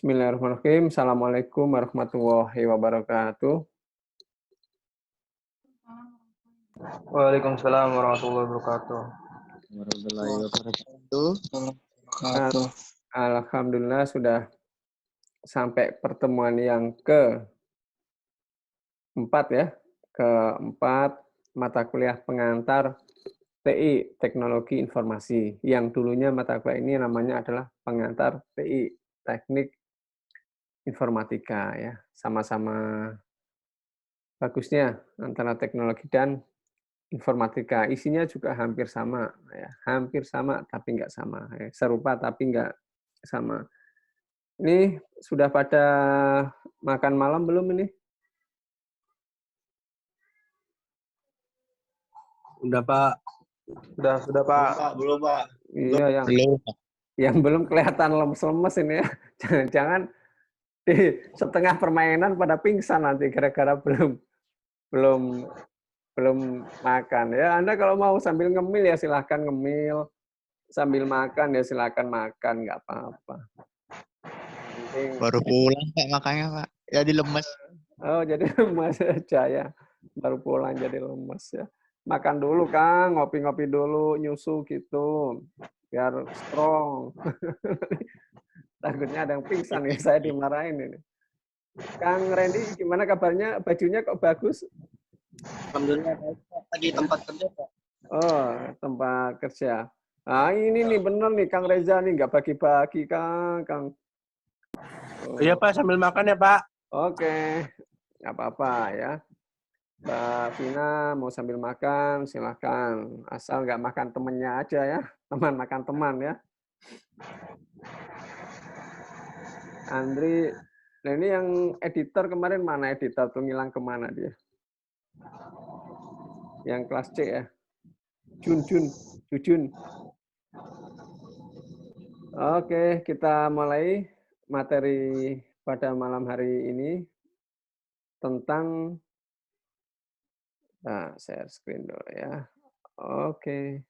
Bismillahirrahmanirrahim. Assalamualaikum warahmatullahi wabarakatuh. Waalaikumsalam warahmatullahi wabarakatuh. Alhamdulillah sudah sampai pertemuan yang keempat ya. Keempat mata kuliah pengantar TI, Teknologi Informasi. Yang dulunya mata kuliah ini namanya adalah pengantar TI, Teknik Informatika ya. Sama-sama bagusnya antara teknologi dan informatika. Isinya juga hampir sama ya. Hampir sama tapi nggak sama. Ya. Serupa tapi nggak sama. Ini sudah pada makan malam belum ini? Udah Pak. Sudah Pak. Belum Pak. Iya, yang belum kelihatan lemes-lemes ini ya. Jangan-jangan di setengah permainan pada pingsan nanti gara-gara belum makan ya. Anda kalau mau sambil ngemil ya silahkan ngemil, sambil makan ya silahkan makan, nggak apa-apa. Baru pulang Pak makanya Pak. Jadi lemes. Oh jadi lemes aja ya. Baru pulang jadi lemes ya. Makan dulu Kang, ngopi-ngopi dulu, nyusu gitu, biar strong. Takutnya ada yang pingsan nih, saya dimarahin ini. Kang Randy, gimana kabarnya? Bajunya kok bagus? Alhamdulillah lagi tempat kerja Pak. Oh, tempat kerja. Ah ini nih bener nih Kang Reza nih, nggak bagi-bagi Kang. Oh. Iya Pak, sambil makan ya Pak. Oke, nggak apa-apa ya. Mbak Vina mau sambil makan, silahkan. Asal nggak makan temennya aja ya. Teman makan teman ya. Andri, nah ini yang editor kemarin mana editor tuh ngilang kemana dia? Yang kelas C ya. Jujun. Oke, kita mulai materi pada malam hari ini tentang share screen dulu ya. Oke.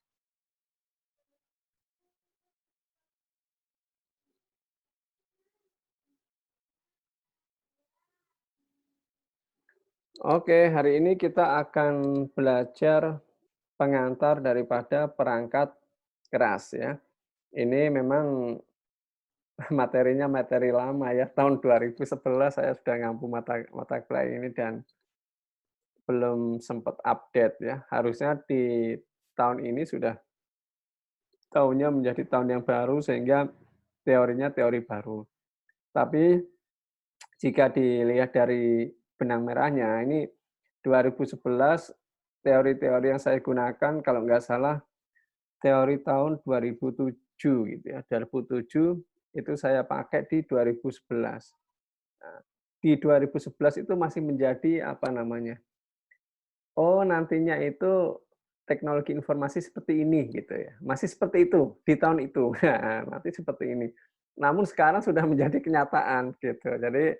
Oke, hari ini kita akan belajar pengantar daripada perangkat keras ya. Ini memang materinya materi lama ya. Tahun 2011 saya sudah ngampu mata kuliah ini dan belum sempat update ya. Harusnya di tahun ini sudah tahunnya menjadi tahun yang baru sehingga teorinya teori baru. Tapi jika dilihat dari benang merahnya, ini 2011 teori-teori yang saya gunakan kalau nggak salah teori tahun 2007 gitu ya. 2007 itu saya pakai di 2011. Nah, di 2011 itu masih menjadi apa namanya? Oh, nantinya itu teknologi informasi seperti ini gitu ya. Masih seperti itu di tahun itu. Nanti seperti ini. Namun sekarang sudah menjadi kenyataan gitu. Jadi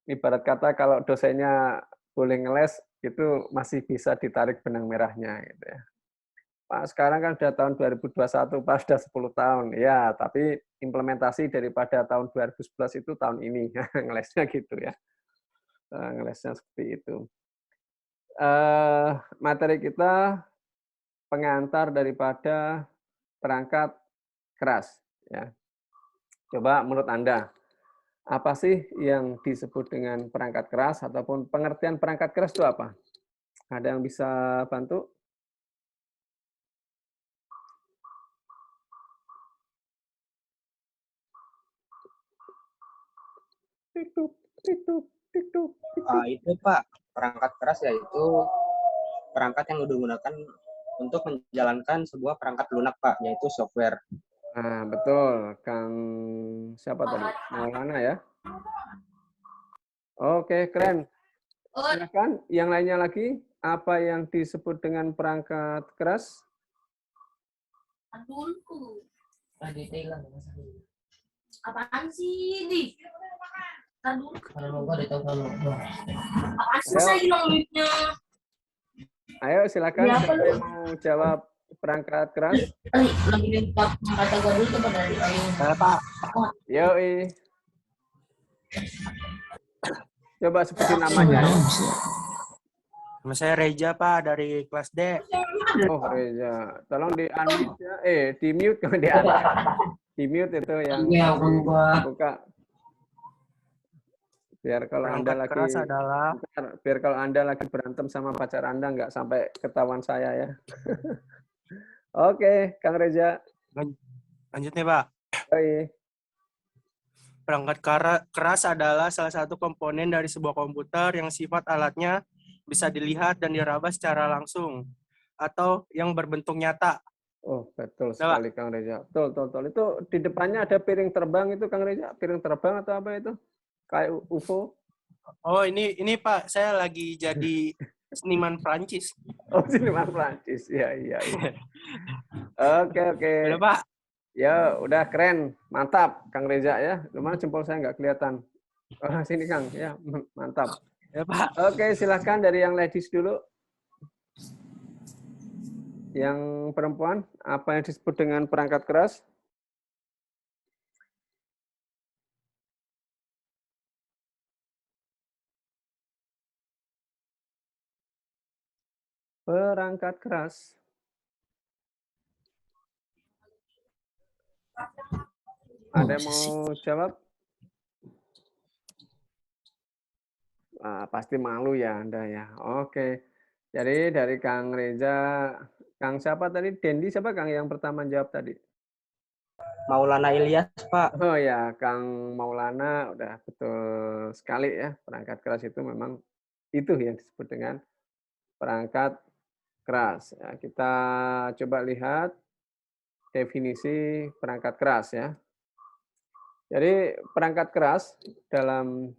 ibarat kata kalau dosennya boleh ngeles itu masih bisa ditarik benang merahnya gitu ya. Pak sekarang kan sudah tahun 2021, Pak sudah 10 tahun. Ya, tapi implementasi daripada tahun 2011 itu tahun ini. Ngelesnya gitu ya. Ngelesnya seperti itu. Materi kita pengantar daripada perangkat keras. Ya. Coba menurut Anda, apa sih yang disebut dengan perangkat keras ataupun pengertian perangkat keras itu apa? Ada yang bisa bantu? Itu Pak, perangkat keras yaitu perangkat yang digunakan untuk menjalankan sebuah perangkat lunak Pak, yaitu software. Nah, betul. Kang siapa tadi? Maulana ya? Oke, keren. Silakan, yang lainnya lagi, apa yang disebut dengan perangkat keras? Apaan sih, Di? Ayo silakan, siapa yang mau jawab perangkat keras? Lagi lempar kata gua dulu coba dari ayo. Pak. Yoi. Coba sebutin namanya. Nama saya Reja, Pak, dari kelas D. Oh, Reza. Tolong di-unmute ya. Di-mute kalau di-mute itu yang buka. Biar kalau Anda Perangkat lagi keras adalah biar kalau Anda lagi berantem sama pacar Anda nggak sampai ketahuan saya ya. Oke, Kang Reza. lanjut nih, Pak. Baik. Perangkat keras adalah salah satu komponen dari sebuah komputer yang sifat alatnya bisa dilihat dan diraba secara langsung atau yang berbentuk nyata. Oh, betul Udah, Pak? sekali Kang Reza. Betul. Itu di depannya ada piring terbang itu Kang Reza. Piring terbang atau apa itu? Kayak UFO. Oh, ini Pak, saya lagi jadi seniman Prancis. Oh, siniman Prancis. Iya. Oke. Udah, Pak? Ya, udah keren. Mantap, Kang Reza ya. Gimana jempol saya nggak kelihatan. Oh, sini Kang. Ya, mantap. Ya, Pak. Oke, silahkan dari yang ladies dulu. Yang perempuan, apa yang disebut dengan perangkat keras? Perangkat keras. Ada yang mau jawab? Pasti malu ya Anda ya. Oke. Jadi dari Kang Reza, Kang siapa tadi? Dendi siapa Kang yang pertama jawab tadi? Maulana Ilyas, Pak. Oh ya, Kang Maulana udah betul sekali ya. Perangkat keras itu memang itu yang disebut dengan perangkat keras. Ya, kita coba lihat definisi perangkat keras ya. Jadi perangkat keras dalam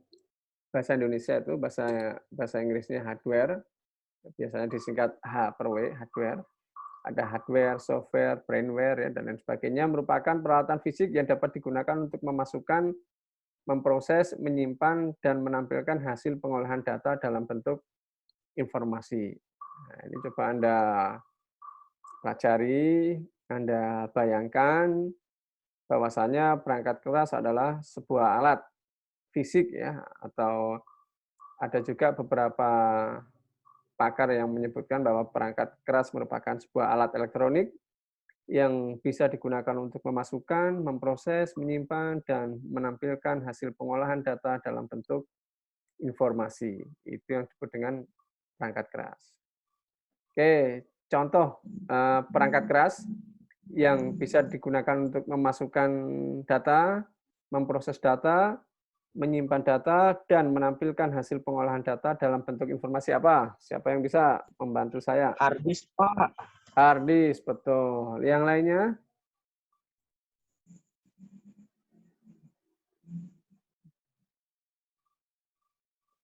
bahasa Indonesia itu bahasa Inggrisnya hardware, biasanya disingkat H per W, hardware. Ada hardware, software, brainware, ya, dan lain sebagainya, merupakan peralatan fisik yang dapat digunakan untuk memasukkan, memproses, menyimpan, dan menampilkan hasil pengolahan data dalam bentuk informasi. Nah, ini coba Anda pelajari, Anda bayangkan bahwasanya perangkat keras adalah sebuah alat fisik ya, atau ada juga beberapa pakar yang menyebutkan bahwa perangkat keras merupakan sebuah alat elektronik yang bisa digunakan untuk memasukkan, memproses, menyimpan, dan menampilkan hasil pengolahan data dalam bentuk informasi. Itu yang disebut dengan perangkat keras. Oke, contoh perangkat keras yang bisa digunakan untuk memasukkan data, memproses data, menyimpan data, dan menampilkan hasil pengolahan data dalam bentuk informasi apa? Siapa yang bisa membantu saya? Harddisk, Pak. Harddisk, betul. Yang lainnya?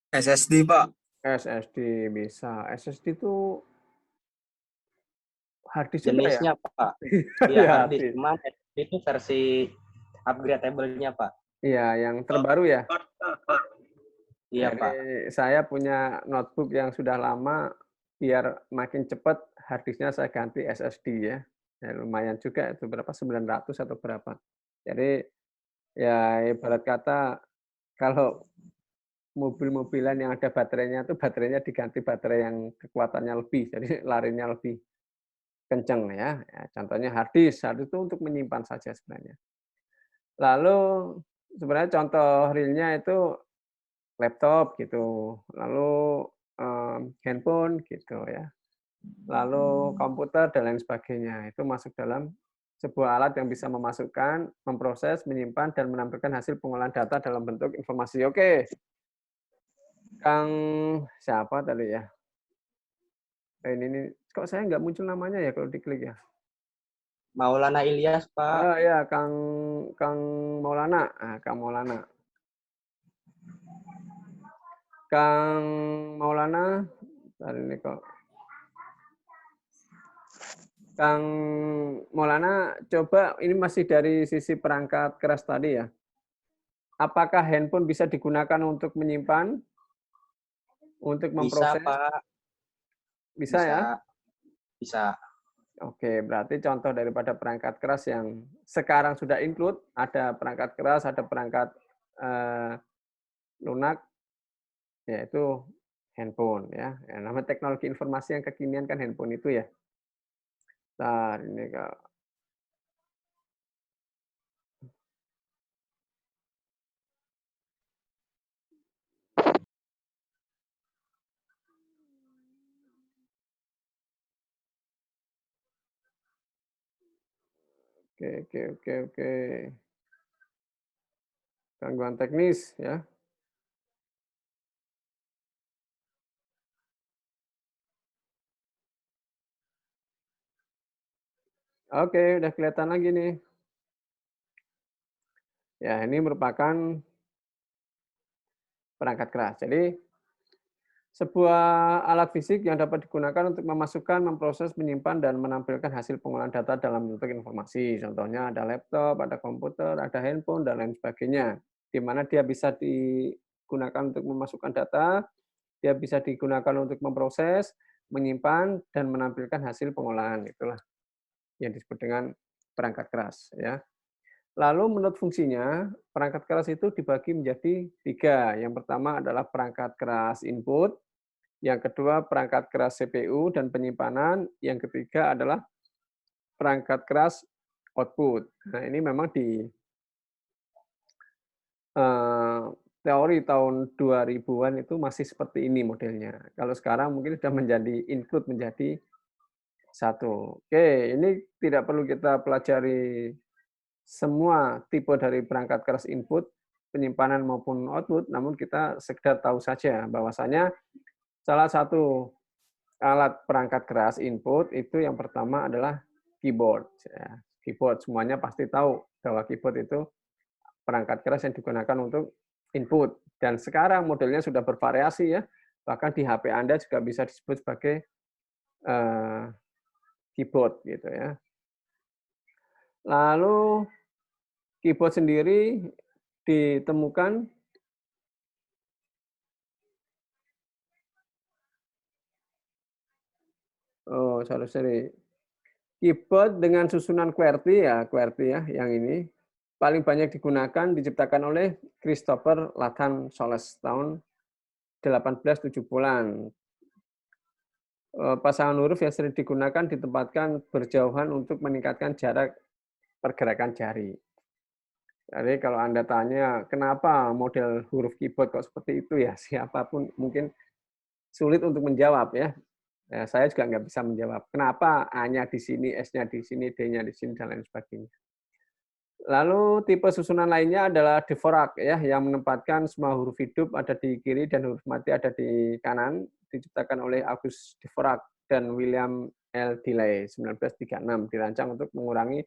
SSD, Pak. SSD bisa. SSD itu harddisk juga ya? Jenisnya, Pak. Iya, Iya, harddisk. Cuman SSD itu versi upgradable-nya, Pak. iya, yang terbaru ya. Iya, Jadi Pak. saya punya notebook yang sudah lama, biar makin cepat harddisknya saya ganti SSD ya. Ya lumayan juga itu berapa 900 atau berapa. Jadi ya ibarat kata kalau mobil-mobilan yang ada baterainya itu baterainya diganti baterai yang kekuatannya lebih, jadi larinya lebih kenceng ya. Ya contohnya harddisk itu untuk menyimpan saja sebenarnya. Lalu sebenarnya contoh realnya itu laptop gitu, lalu handphone gitu ya, lalu komputer dan lain sebagainya. Itu masuk dalam sebuah alat yang bisa memasukkan, memproses, menyimpan, dan menampilkan hasil pengolahan data dalam bentuk informasi. Oke, Kang siapa tadi ya? Ini kok saya nggak muncul namanya ya kalau diklik ya? Maulana Ilyas, Pak. Oh ya, Kang Maulana. Kang Maulana. Kang Maulana, tadi ini kok. Kang Maulana, coba ini masih dari sisi perangkat keras tadi ya. Apakah handphone bisa digunakan untuk menyimpan, untuk Bisa, memproses? Pak. Bisa ya? Bisa. Oke, berarti contoh daripada perangkat keras yang sekarang sudah include, ada perangkat keras, ada perangkat lunak, yaitu handphone ya. Nama teknologi informasi yang kekinian kan handphone itu ya. Bentar, ini Kak. Oke. Gangguan teknis ya. Oke, udah kelihatan lagi nih. Ya, ini merupakan perangkat keras. Jadi, sebuah alat fisik yang dapat digunakan untuk memasukkan, memproses, menyimpan, dan menampilkan hasil pengolahan data dalam bentuk informasi. Contohnya ada laptop, ada komputer, ada handphone, dan lain sebagainya. Di mana dia bisa digunakan untuk memasukkan data, dia bisa digunakan untuk memproses, menyimpan, dan menampilkan hasil pengolahan. Itulah yang disebut dengan perangkat keras. Ya. Lalu menurut fungsinya, perangkat keras itu dibagi menjadi 3. Yang pertama adalah perangkat keras input, yang kedua perangkat keras CPU dan penyimpanan, yang ketiga adalah perangkat keras output. Nah, ini memang di teori tahun 2000-an itu masih seperti ini modelnya. Kalau sekarang mungkin sudah menjadi include menjadi satu. Oke, ini tidak perlu kita pelajari semua tipe dari perangkat keras input, penyimpanan maupun output, namun kita sekedar tahu saja bahwasanya salah satu alat perangkat keras input itu yang pertama adalah keyboard. Ya. Keyboard semuanya pasti tahu bahwa keyboard itu perangkat keras yang digunakan untuk input. Dan sekarang modelnya sudah bervariasi ya, bahkan di HP Anda juga bisa disebut sebagai keyboard gitu ya. Lalu keyboard sendiri ditemukan sorry. Keyboard dengan susunan QWERTY ya, yang ini paling banyak digunakan diciptakan oleh Christopher Latham Soles tahun 1870-an. Pasangan huruf yang sering digunakan ditempatkan berjauhan untuk meningkatkan jarak pergerakan jari. Jadi kalau Anda tanya, kenapa model huruf keyboard kok seperti itu ya, siapapun mungkin sulit untuk menjawab ya. Ya saya juga nggak bisa menjawab. Kenapa A-nya di sini, S-nya di sini, D-nya di sini, dan lain sebagainya. Lalu tipe susunan lainnya adalah Dvorak ya, yang menempatkan semua huruf hidup ada di kiri dan huruf mati ada di kanan, diciptakan oleh August Dvorak dan William L. Delay 1936, dirancang untuk mengurangi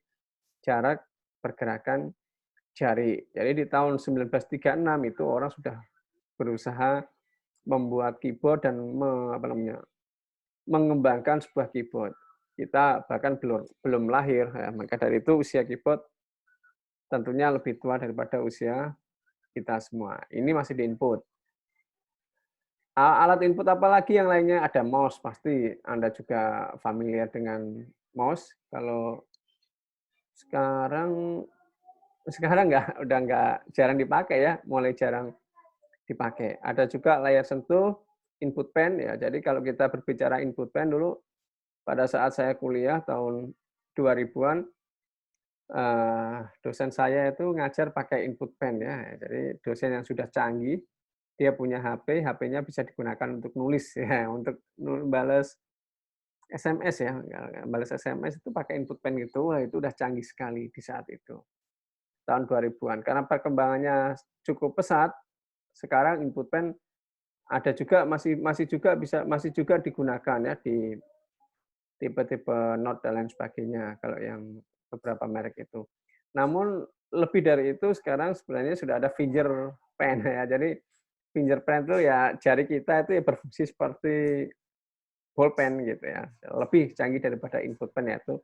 jarak pergerakan jari. Jadi di tahun 1936 itu orang sudah berusaha membuat keyboard dan mengembangkan sebuah keyboard. Kita bahkan belum lahir, ya. Maka dari itu usia keyboard tentunya lebih tua daripada usia kita semua. Ini masih di input. Alat input apa lagi yang lainnya? Ada mouse, pasti Anda juga familiar dengan mouse. Kalau sekarang udah nggak jarang dipakai ya, mulai jarang dipakai. Ada juga layar sentuh, input pen ya. Jadi kalau kita berbicara input pen dulu pada saat saya kuliah tahun 2000-an, dosen saya itu ngajar pakai input pen ya. Jadi dosen yang sudah canggih, dia punya HP, HP-nya bisa digunakan untuk nulis ya, untuk balas SMS ya. Balas SMS itu pakai input pen gitu, wah itu udah canggih sekali di saat itu. Tahun 2000-an. Karena perkembangannya cukup pesat, sekarang input pen ada juga masih juga digunakan ya di tipe-tipe Note dan lain sebagainya kalau yang beberapa merek itu. Namun lebih dari itu sekarang sebenarnya sudah ada finger pen ya. Jadi finger pen itu ya jari kita itu ya berfungsi seperti bolpen gitu ya. Lebih canggih daripada input pen yaitu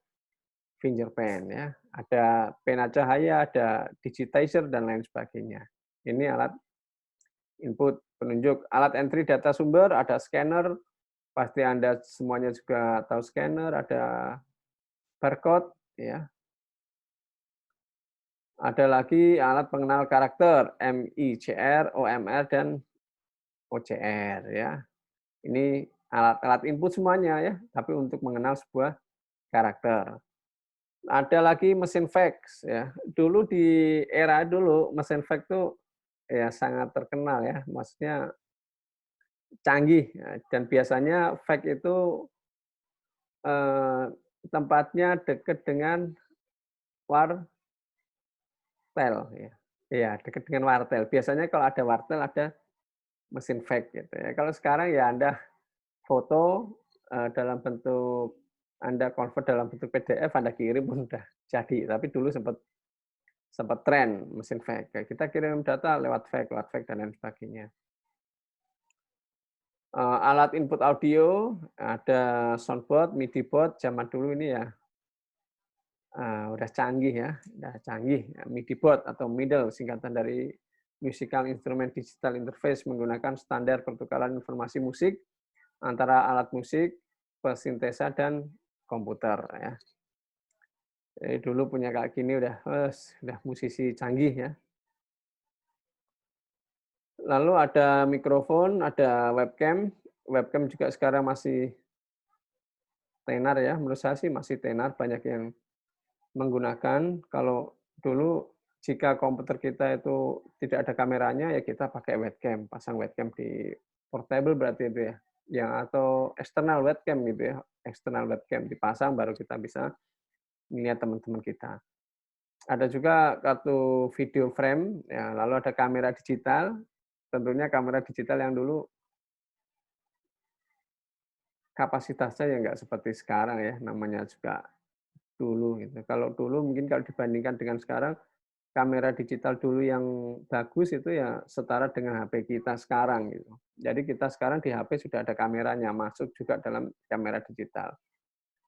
finger pen ya. Ada pena cahaya, ada digitizer dan lain sebagainya. Ini alat input penunjuk. Alat entry data sumber, ada scanner, pasti Anda semuanya juga tahu scanner, ada barcode ya. Ada lagi alat pengenal karakter, MICR, OMR, dan OCR ya. Ini alat-alat input semuanya ya, tapi untuk mengenal sebuah karakter. Ada lagi mesin fax ya. Dulu di era dulu mesin fax itu ya sangat terkenal ya, maksudnya canggih ya, dan biasanya fax itu tempatnya dekat dengan wartel ya. Iya, dekat dengan wartel. Biasanya kalau ada wartel ada mesin fax gitu ya. Kalau sekarang ya Anda foto dalam bentuk Anda convert dalam bentuk PDF, Anda kirim pun udah jadi. Tapi dulu sempat tren mesin fax. Kita kirim data lewat fax dan lain sebagainya. Alat input audio, ada soundboard, MIDI board, zaman dulu ini ya udah canggih ya, udah canggih. MIDI board atau MIDI singkatan dari Musical Instrument Digital Interface, menggunakan standar pertukaran informasi musik antara alat musik, pesintesa, dan komputer ya. Jadi dulu punya kayak gini udah musisi canggih ya. Lalu ada mikrofon, ada webcam. Webcam juga sekarang masih tenar ya, menurut saya sih masih tenar, banyak yang menggunakan. Kalau dulu jika komputer kita itu tidak ada kameranya, ya kita pakai webcam, pasang webcam di portable berarti itu ya, yang atau external webcam gitu ya, external webcam dipasang baru kita bisa melihat teman-teman kita. Ada juga kartu video frame, ya, lalu ada kamera digital, tentunya kamera digital yang dulu kapasitasnya ya nggak seperti sekarang ya, namanya juga dulu gitu. Kalau dulu mungkin kalau dibandingkan dengan sekarang, kamera digital dulu yang bagus itu ya setara dengan HP kita sekarang gitu. Jadi kita sekarang di HP sudah ada kameranya, masuk juga dalam kamera digital.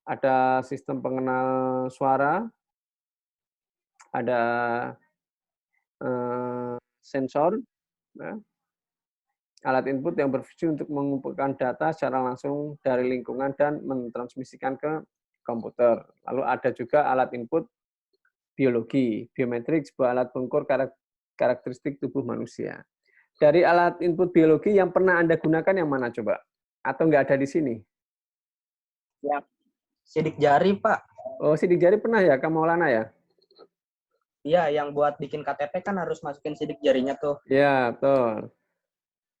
Ada sistem pengenal suara, ada sensor, ya, alat input yang berfungsi untuk mengumpulkan data secara langsung dari lingkungan dan mentransmisikan ke komputer. Lalu ada juga alat input biologi, biometrik, sebuah alat pengukur karakteristik tubuh manusia. Dari alat input biologi yang pernah Anda gunakan yang mana coba? Atau nggak ada di sini? Ya, sidik jari, Pak. Oh, sidik jari pernah ya, Kak Maulana ya? Iya, yang buat bikin KTP kan harus masukin sidik jarinya tuh. Ya, betul.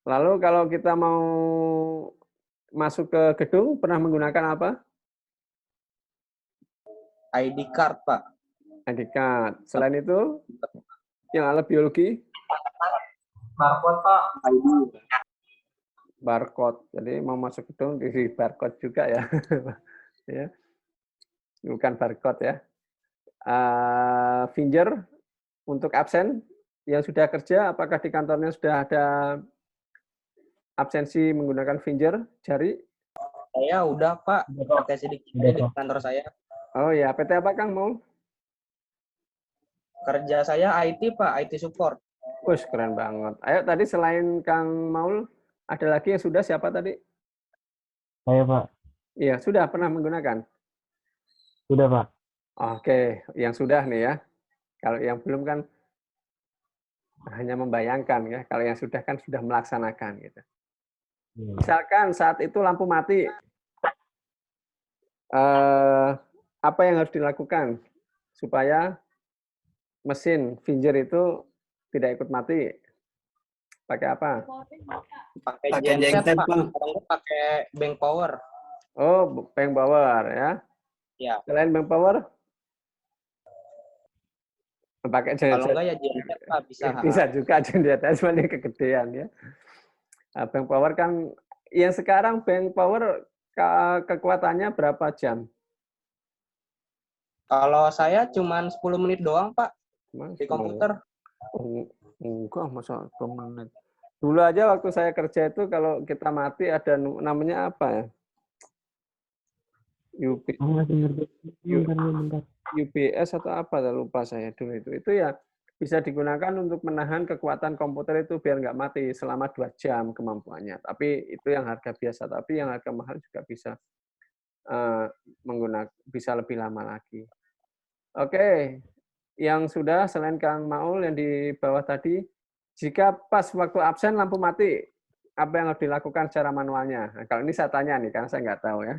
Lalu kalau kita mau masuk ke gedung, pernah menggunakan apa? ID card, Pak. ID card. Selain itu, yang alat biologi? Barcode, Pak. ID. Barcode. Jadi mau masuk gedung di barcode juga ya. Ya. Bukan barcode ya. Finger untuk absen yang sudah kerja, apakah di kantornya sudah ada absensi menggunakan finger jari? Saya udah, Pak. Pakai sidik jari di kantor saya. Oh ya, PT apa Kang Maul? Kerja saya IT, Pak. IT support. Wih, keren banget. Ayo tadi selain Kang Maul, ada lagi yang sudah siapa tadi? Saya, Pak. Iya, sudah pernah menggunakan? Sudah, Pak. Oke, yang sudah nih ya. Kalau yang belum kan hanya membayangkan ya. Kalau yang sudah kan sudah melaksanakan gitu. Misalkan saat itu lampu mati, apa yang harus dilakukan supaya mesin finger itu tidak ikut mati? Pakai apa? Pakai genset, Pak. Kalau pakai bank power. Oh, bank power ya. Ya. Selain bank power? Pakai Kalau genset. enggak ya genset, Pak. Bisa. Bisa juga genset, soalnya kegedean ya. Bank power kan, yang sekarang bank power kekuatannya berapa jam? Kalau saya cuma 10 menit doang, Pak. Mas, Di komputer. Oh, enggak, masa 10 menit. Dulu aja waktu saya kerja itu kalau kita mati ada namanya apa ya? UBS atau apa, lupa saya dulu itu. Itu ya bisa digunakan untuk menahan kekuatan komputer itu biar nggak mati selama 2 jam kemampuannya. Tapi itu yang harga biasa, tapi yang harga mahal juga bisa menggunakan, bisa lebih lama lagi. Oke, Yang sudah selain Kang Maul yang di bawah tadi, jika pas waktu absen lampu mati, apa yang harus dilakukan secara manualnya? Nah, kalau ini saya tanya nih, karena saya nggak tahu ya.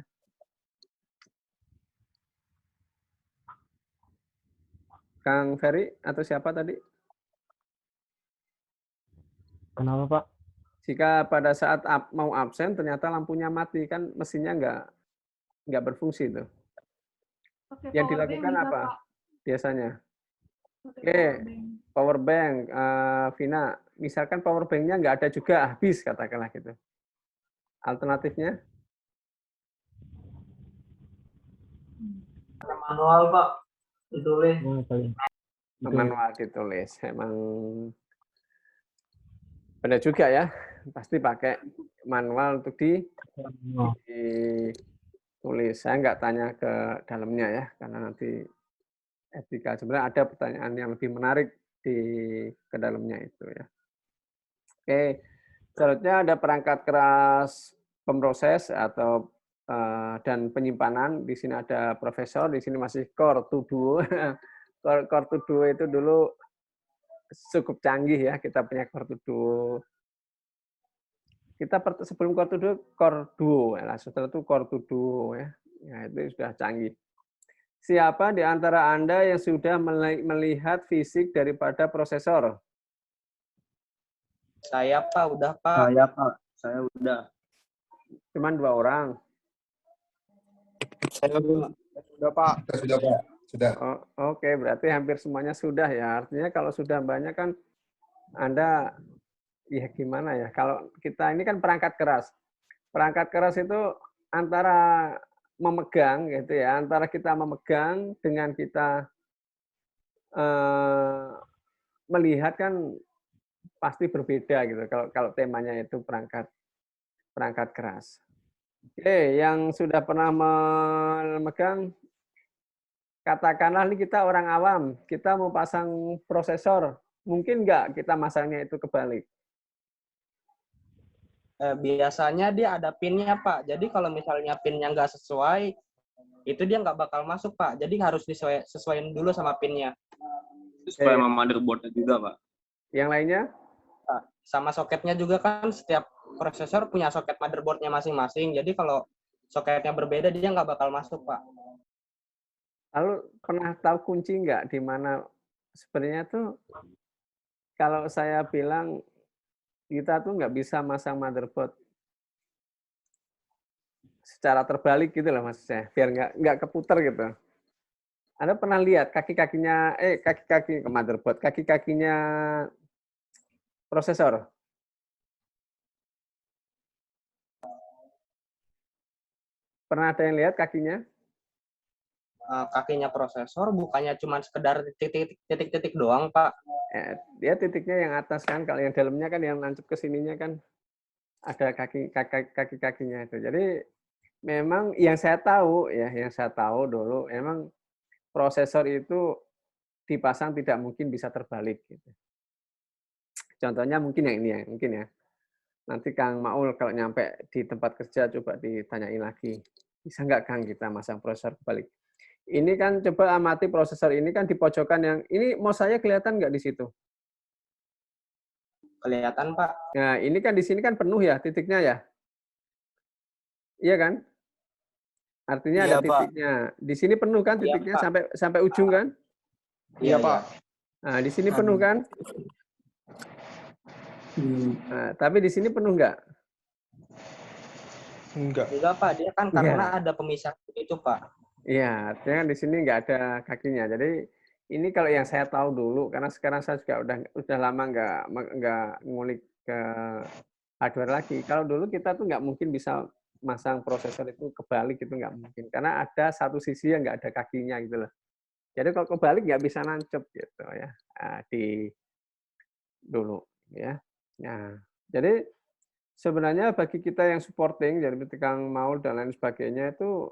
Kang Ferry atau siapa tadi? Kenapa, Pak? Jika pada saat mau absen ternyata lampunya mati, kan mesinnya nggak berfungsi tuh. Pakai Yang power bank dilakukan bisa, apa Pak. biasanya? Pakai Oke, power bank. power bank, Vina. Misalkan power bank-nya nggak ada juga, habis katakanlah gitu. Alternatifnya? Manual, Pak. Ditulis. Nah, paling itu Manual ditulis. Emang benar juga ya. Pasti pakai manual untuk oh, ditulis. Saya nggak tanya ke dalamnya ya, karena nanti etika. Sebenarnya ada pertanyaan yang lebih menarik di ke dalamnya itu ya. Oke, selanjutnya ada perangkat keras pemroses atau dan penyimpanan. Di sini ada profesor, di sini masih Core to Duo. Core to Duo itu dulu cukup canggih ya, kita punya Core to Duo. Kita sebelum Core to Duo, Core Duo. Nah, setelah itu Core to Duo ya. Ya, itu sudah canggih. Siapa di antara Anda yang sudah melihat fisik daripada prosesor? Saya, Pak, udah, Pak. Saya Pak, saya udah. Cuman 2 orang. Sudah, Pak. Sudah Pak, sudah. Oh, oke, berarti hampir semuanya sudah ya. Artinya kalau sudah banyak kan Anda, ya gimana ya, kalau kita ini kan perangkat keras. Perangkat keras itu antara memegang gitu ya, antara kita memegang dengan kita melihat kan pasti berbeda gitu. Kalau temanya itu perangkat keras. Oke, yang sudah pernah memegang, katakanlah ini kita orang awam, kita mau pasang prosesor, mungkin nggak kita masangnya itu kebalik? Biasanya dia ada pinnya, Pak. Jadi kalau misalnya pinnya nggak sesuai, itu dia nggak bakal masuk, Pak. Jadi harus disesuaikan dulu sama pinnya. Sesuai sama motherboard-nya juga Pak. Yang lainnya? Sama soketnya juga kan, setiap prosesor punya soket motherboard-nya masing-masing. Jadi kalau soketnya berbeda, dia nggak bakal masuk, Pak. Lalu pernah tahu kunci nggak di mana sebenarnya tuh kalau saya bilang kita tuh nggak bisa masang motherboard secara terbalik gitu loh maksudnya, biar nggak keputar gitu. Anda pernah lihat kaki-kakinya kaki-kaki ke motherboard, kaki-kakinya prosesor? Pernah ada yang lihat kakinya? Kakinya prosesor bukannya cuma sekedar titik-titik doang, Pak. Dia titiknya yang atas kan, kalau yang dalamnya kan yang nancep ke sininya kan ada kaki-kakinya itu. Jadi memang yang saya tahu ya, yang saya tahu dulu memang prosesor itu dipasang tidak mungkin bisa terbalik gitu. Contohnya mungkin yang ini ya, mungkin ya. Nanti Kang Maul kalau nyampe di tempat kerja coba ditanyain lagi. Bisa nggak Kang kita masang prosesor kebalik? Ini kan coba amati prosesor ini kan di pojokan yang ini mau saya kelihatan nggak di situ? Kelihatan, Pak. Nah, ini kan di sini kan penuh ya titiknya ya. Iya kan? Artinya Iya, ada titiknya. Di sini penuh kan Iya, titiknya Pak. sampai ujung kan? Iya, Pak. Nah, di sini penuh kan? Nah, tapi di sini penuh nggak? Enggak. Enggak, Pak. Dia kan karena ada pemisah itu, Pak. Iya, artinya kan di sini nggak ada kakinya. Jadi ini kalau yang saya tahu dulu, karena sekarang saya juga udah lama nggak ngulik ke hardware lagi. Kalau dulu kita tuh nggak mungkin bisa masang prosesor itu kebalik itu nggak mungkin, karena ada satu sisi yang nggak ada kakinya gitu loh. Jadi kalau kebalik nggak bisa nancep gitu ya di dulu ya. Nah, jadi sebenarnya bagi kita yang supporting, jadi Kang Maul dan lain sebagainya itu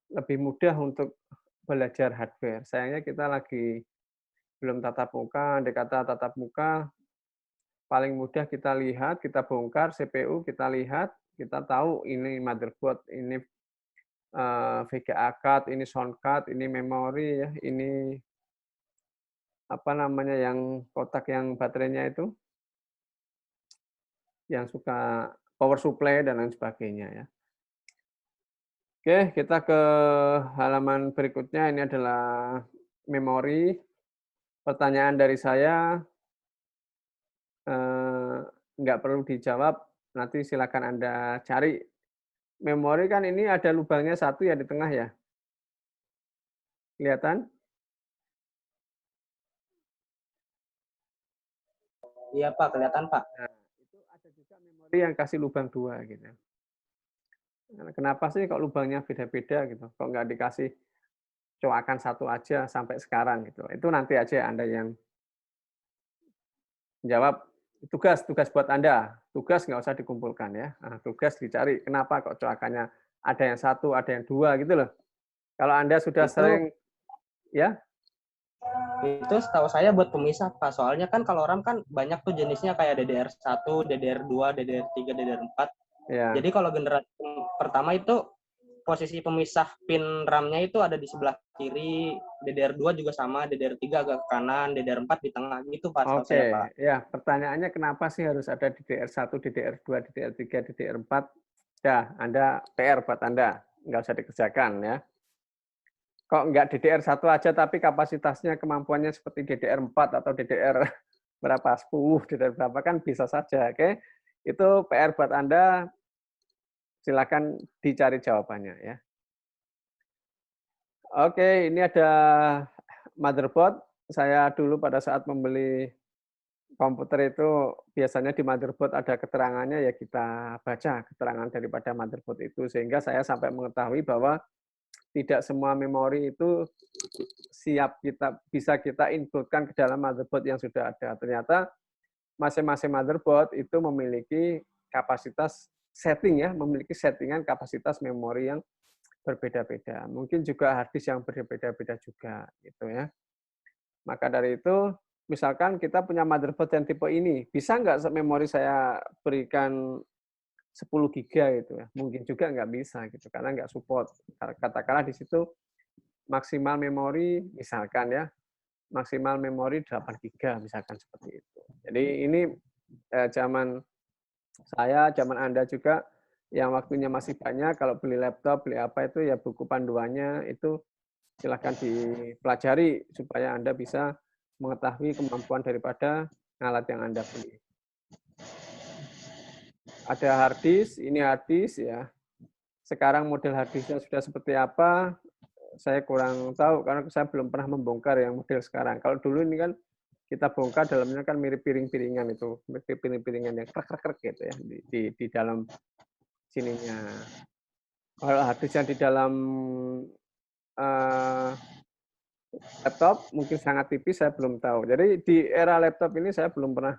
lebih mudah untuk belajar hardware. Sayangnya kita lagi belum tatap muka, andai kata tatap muka, paling mudah kita lihat, kita bongkar CPU, kita lihat, kita tahu ini motherboard, ini VGA card, ini sound card, ini memori ya, ini apa namanya yang kotak yang baterainya itu, yang suka power supply dan lain sebagainya ya. Oke, kita ke halaman berikutnya. Ini adalah memori. Pertanyaan dari saya nggak perlu dijawab, nanti silakan Anda cari. Memori kan ini ada lubangnya satu ya di tengah ya. Kelihatan? Iya Pak, kelihatan Pak. Nah, itu ada juga memori yang kasih lubang 2 gitu. Nah, kenapa sih kok lubangnya beda-beda gitu? Kok nggak dikasih coakan satu aja sampai sekarang gitu? Itu nanti aja Anda yang jawab. Tugas buat Anda. Tugas nggak usah dikumpulkan ya. Nah, tugas dicari kenapa kok coakannya ada yang satu, ada yang 2 gitu loh. Kalau Anda sudah sering ya. Itu setahu saya buat pemisah Pak. Soalnya kan kalau RAM kan banyak tuh jenisnya kayak DDR1, DDR2, DDR3, DDR4. Ya. Jadi kalau generasi pertama itu posisi pemisah pin RAM-nya itu ada di sebelah kiri, DDR2 juga sama, DDR3 agak ke kanan, DDR4 di tengah gitu Pak. Oke, Saya, Pak. ya pertanyaannya kenapa sih harus ada DDR1, DDR2, DDR3, DDR4? Ya, Anda PR buat Anda, nggak usah dikerjakan ya. Kok nggak DDR1 aja tapi kapasitasnya kemampuannya seperti DDR4 atau DDR berapa, 10, DDR berapa kan bisa saja, oke? Itu PR buat Anda, silakan dicari jawabannya ya. Oke, ini ada motherboard. Saya dulu pada saat membeli komputer itu biasanya di motherboard ada keterangannya, ya kita baca keterangan daripada motherboard itu, sehingga saya sampai mengetahui bahwa tidak semua memori itu bisa kita inputkan ke dalam motherboard yang sudah ada. Ternyata masing-masing motherboard itu memiliki kapasitas setting ya, memiliki settingan kapasitas memori yang berbeda-beda. Mungkin juga hard disk yang berbeda-beda juga gitu ya. Maka dari itu, misalkan kita punya motherboard yang tipe ini, bisa nggak memori saya berikan 10 giga gitu ya? Mungkin juga nggak bisa gitu, karena nggak support. Katakanlah di situ maksimal memori, misalkan ya, maksimal memori 8 giga, misalkan seperti itu. Jadi ini zaman saya, zaman Anda juga, yang waktunya masih banyak, kalau beli laptop, beli apa itu ya buku panduannya itu silahkan dipelajari supaya Anda bisa mengetahui kemampuan daripada alat yang Anda beli. Ada hard disk, ini hard disk ya. Sekarang model hard disknya sudah seperti apa, saya kurang tahu karena saya belum pernah membongkar yang model sekarang. Kalau dulu ini kan kita bongkar dalamnya kan mirip piring-piringan itu, mirip piring-piringan yang krek-krek gitu ya di dalam sininya. Kalau hard disk yang di dalam laptop mungkin sangat tipis, saya belum tahu. Jadi di era laptop ini saya belum pernah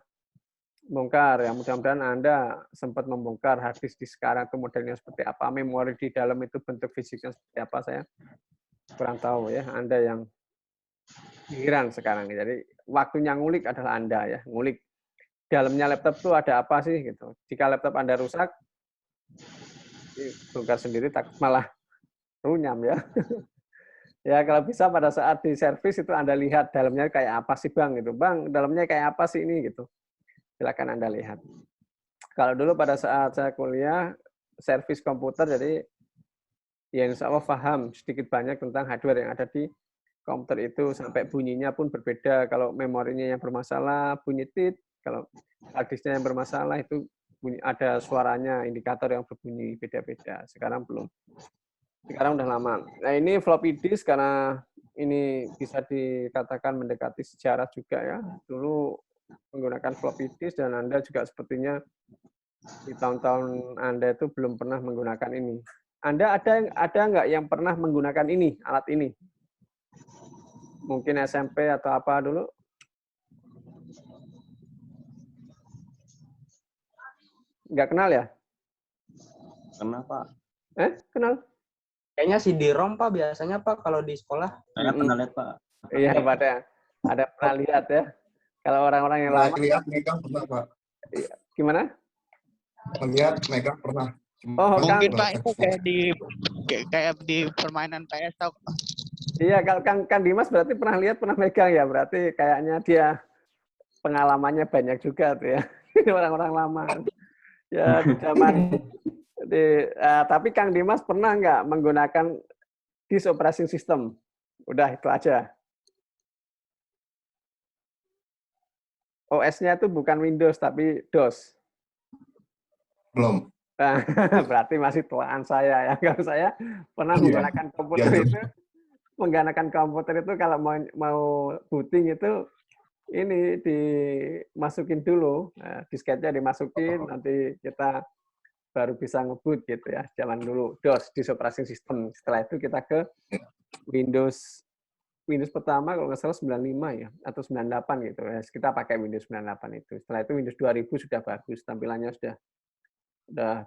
bongkar ya. Mudah-mudahan Anda sempat membongkar hard disk di sekarang itu modelnya seperti apa, memori di dalam itu bentuk fisiknya seperti apa, saya kurang tahu ya. Anda yang giliran sekarang. Jadi waktunya ngulik adalah Anda ya, ngulik dalamnya laptop itu ada apa sih gitu. Jika laptop Anda rusak, bongkar sendiri takut malah runyam ya. Ya kalau bisa pada saat di servis itu Anda lihat dalamnya kayak apa sih Bang gitu. Bang, dalamnya kayak apa sih ini gitu. Silakan Anda lihat. Kalau dulu pada saat saya kuliah servis komputer, jadi ya insya Allah paham sedikit banyak tentang hardware yang ada di komputer itu, sampai bunyinya pun berbeda. Kalau memorinya yang bermasalah bunyi tit, kalau hard disknya yang bermasalah itu bunyi, ada suaranya, indikator yang berbunyi beda-beda. Sekarang belum. Sekarang udah lama. Nah ini floppy disk karena ini bisa dikatakan mendekati sejarah juga ya. Dulu menggunakan floppy disk dan Anda juga sepertinya di tahun-tahun Anda itu belum pernah menggunakan ini. Anda ada nggak yang pernah menggunakan ini, alat ini? Mungkin SMP atau apa dulu? Nggak kenal ya? Kenapa? Kenal? Kayaknya CD-ROM Pak biasanya Pak kalau di sekolah. Saya pernah lihat Pak. Iya, ada pernah lihat ya. Kalau orang-orang yang lama. Lihat megang pernah Pak. Gimana? Lihat megang pernah. Oh, mungkin Pak itu kayak di permainan PS tau. Iya, kalau Kang Dimas berarti pernah lihat, pernah megang ya, berarti kayaknya dia pengalamannya banyak juga tuh ya. Orang-orang lama. Ya, di zaman tapi Kang Dimas pernah nggak menggunakan disk operating system? Udah itu aja. OS-nya itu bukan Windows tapi DOS. Belum. Nah, berarti masih tuaan saya ya. Kalau saya pernah Iya. menggunakan komputer Iya, itu, kalau mau booting itu ini dimasukin dulu, nah, disketnya dimasukin, nanti kita baru bisa nge-boot gitu ya. Zaman dulu DOS, disk operating system. Setelah itu kita ke Windows pertama kalau nggak salah 95 ya atau 98 gitu ya. Kita pakai Windows 98 itu. Setelah itu Windows 2000 sudah bagus, tampilannya sudah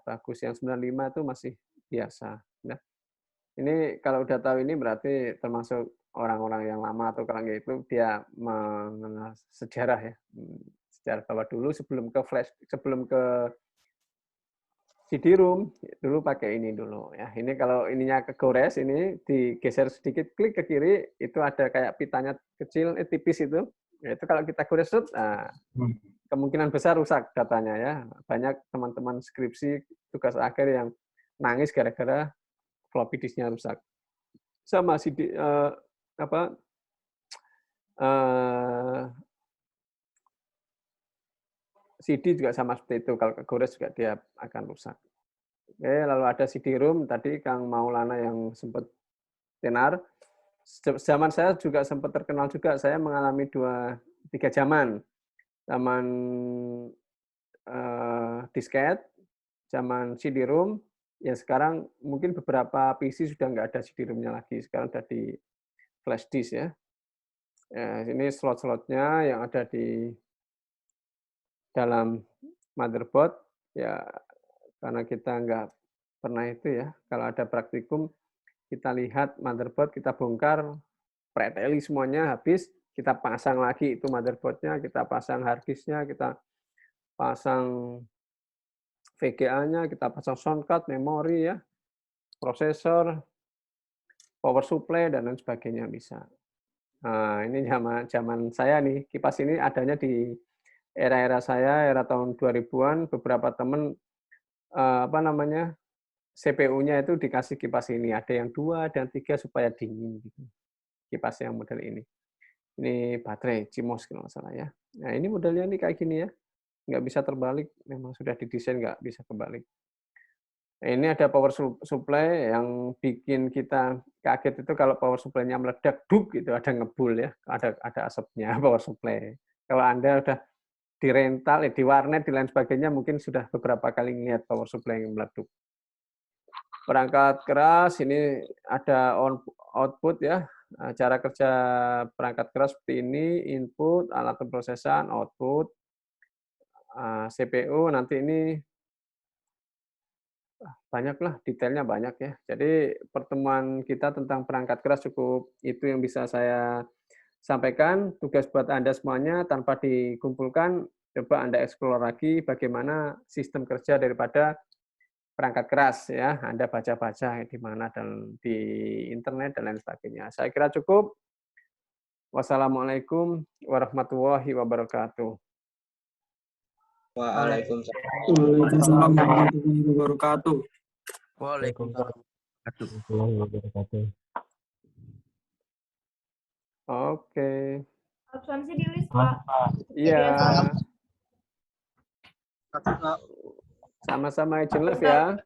bagus. Yang 95 itu masih biasa. Nah, ini kalau udah tahu ini berarti termasuk orang-orang yang lama atau kalau nggak itu dia mengenal sejarah ya. Sejarah bahwa dulu sebelum ke CD-ROM dulu pakai ini dulu ya. Ini kalau ininya kegores ini digeser sedikit, klik ke kiri itu ada kayak pitanya kecil tipis itu. Ya, itu kalau kita gores nah, kemungkinan besar rusak datanya ya. Banyak teman-teman skripsi tugas akhir yang nangis gara-gara floppy disknya rusak. Sama CD CD juga sama seperti itu, kalau kegores juga dia akan rusak. Oke, lalu ada CD-ROM, tadi Kang Maulana yang sempat tenar. Zaman saya juga sempat terkenal juga, saya mengalami 3 zaman. Zaman disket, zaman CD-ROM, ya sekarang mungkin beberapa PC sudah nggak ada CD-ROM-nya lagi, sekarang ada di flash disk ya. Ini slot-slotnya yang ada di dalam motherboard ya, karena kita nggak pernah itu ya, kalau ada praktikum kita lihat motherboard, kita bongkar, preteli semuanya habis, kita pasang lagi itu motherboardnya, kita pasang hard disknya, kita pasang VGA-nya, kita pasang sound card, memori ya, prosesor, power supply dan lain sebagainya bisa. Nah, ini zaman saya nih, kipas ini adanya di era-era saya, era tahun 2000-an, beberapa teman CPU-nya itu dikasih kipas ini, ada yang 2 dan 3 supaya dingin gitu. Kipas yang model ini. Ini baterai CMOS kalau nggak salah ya. Nah, ini modelnya nih kayak gini ya. Nggak bisa terbalik, memang sudah didesain nggak bisa kebalik. Nah, ini ada power supply yang bikin kita kaget itu kalau power supply-nya meledak, duk gitu, ada ngebul ya, ada asapnya power supply. Kalau Anda udah di rental, di warnet, di lain sebagainya, mungkin sudah beberapa kali lihat power supply yang meleduk. Perangkat keras, ini ada output ya. Cara kerja perangkat keras seperti ini, input, alat pemrosesan, output, CPU, nanti ini banyaklah, detailnya banyak ya. Jadi pertemuan kita tentang perangkat keras cukup itu yang bisa saya sampaikan. Tugas buat Anda semuanya tanpa dikumpulkan, coba Anda eksplor lagi bagaimana sistem kerja daripada perangkat keras ya. Anda baca-baca di mana dan di internet dan lain sebagainya. Saya kira cukup. Wassalamualaikum warahmatullahi wabarakatuh. Waalaikumsalam warahmatullahi wabarakatuh. Waalaikumsalam. Warahmatullahi wabarakatuh. Oke. Absensi di list, Pak. Iya. Sama-sama agent love ya.